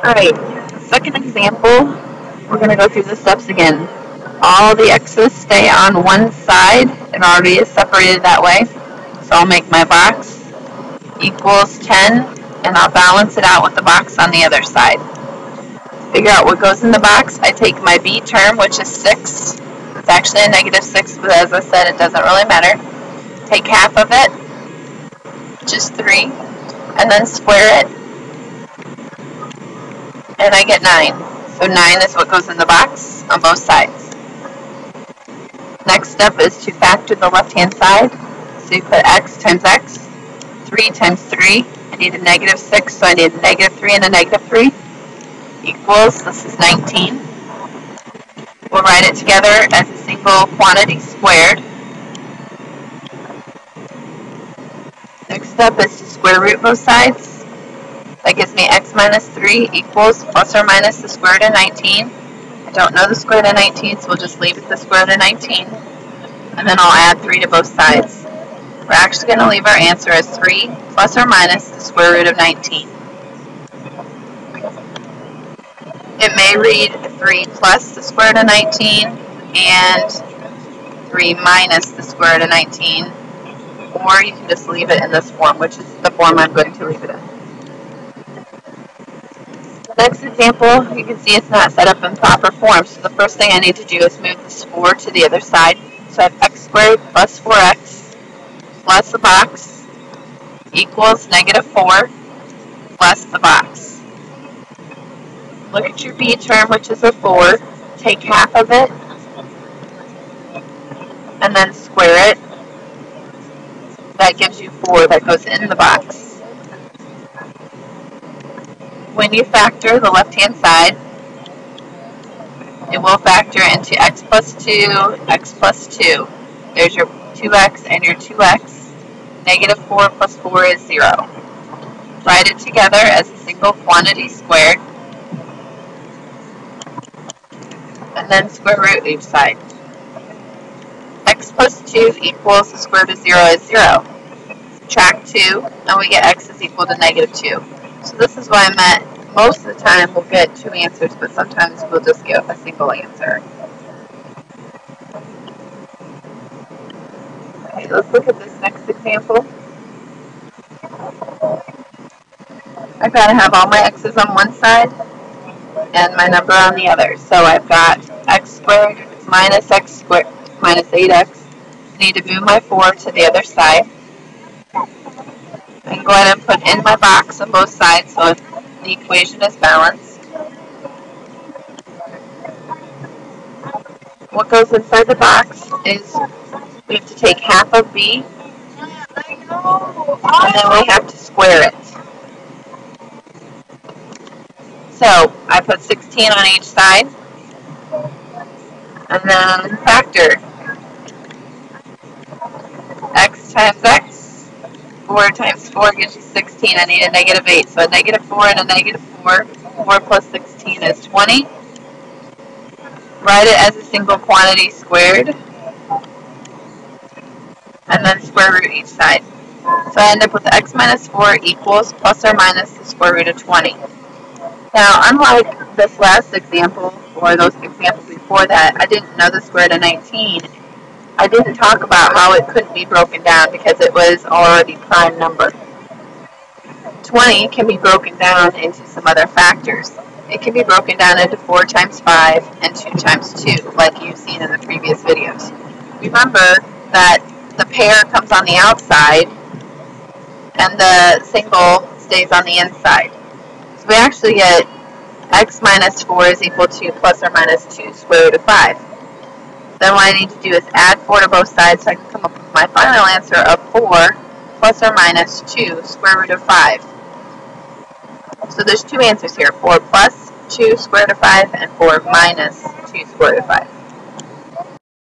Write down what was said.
Alright, second example, we're going to go through the steps again. All the x's stay on one side. It already is separated that way. So I'll make my box equals 10, and I'll balance it out with the box on the other side. Figure out what goes in the box. I take my b term, which is 6. It's actually a negative 6, but as I said, it doesn't really matter. Take half of it, which is 3, and then square it, and I get 9. So 9 is what goes in the box on both sides. Next step is to factor the left-hand side. So you put x times x, 3 times 3. I need a negative 6, so I need a negative 3 and a negative 3. Equals, this is 19. We'll write it together as a single quantity squared. Next step is to square root both sides. That gives me x minus 3 equals plus or minus the square root of 19. I don't know the square root of 19, so we'll just leave it the square root of 19. And then I'll add 3 to both sides. We're actually going to leave our answer as 3 plus or minus the square root of 19. It may read 3 plus the square root of 19 and 3 minus the square root of 19. Or you can just leave it in this form, which is the form I'm going to leave it in. Next example, you can see it's not set up in proper form, so the first thing I need to do is move this 4 to the other side. So I have x squared plus 4x plus the box equals negative 4 plus the box. Look at your b term, which is a 4. Take half of it and then square it. That gives you 4 that goes in the box. When you factor the left-hand side, it will factor into x plus 2, x plus 2. There's your 2x and your 2x. Negative 4 plus 4 is 0. Write it together as a single quantity squared. And then square root each side. X plus 2 equals the square root of 0 is 0. Subtract 2, and we get x is equal to negative 2. So this is why I meant most of the time we'll get 2 answers, but sometimes we'll just get a single answer. Okay, let's look at this next example. I've got to have all my x's on one side and my number on the other. So I've got x squared minus x squared minus 8x. I need to move my 4 to the other side. I can go ahead and put in my box on both sides so the equation is balanced. What goes inside the box is we have to take half of b and then we have to square it. So I put 16 on each side and then factor x times x. 4 times 4 gives you 16. I need a negative 8. So a negative 4 and a negative 4. 4 plus 16 is 20. Write it as a single quantity squared. And then square root each side. So I end up with x minus 4 equals plus or minus the square root of 20. Now, unlike this last example, or those examples before that, I didn't know the square root of 19. I didn't talk about how it couldn't be broken down because it was already prime number. 20 can be broken down into some other factors. It can be broken down into 4 times 5 and 2 times 2, like you've seen in the previous videos. Remember that the pair comes on the outside and the single stays on the inside. So we actually get x minus 4 is equal to plus or minus 2 square root of 5. Then what I need to do is add 4 to both sides so I can come up with my final answer of 4 plus or minus 2 square root of 5. So there's 2 answers here, 4 plus 2 square root of 5 and 4 minus 2 square root of 5.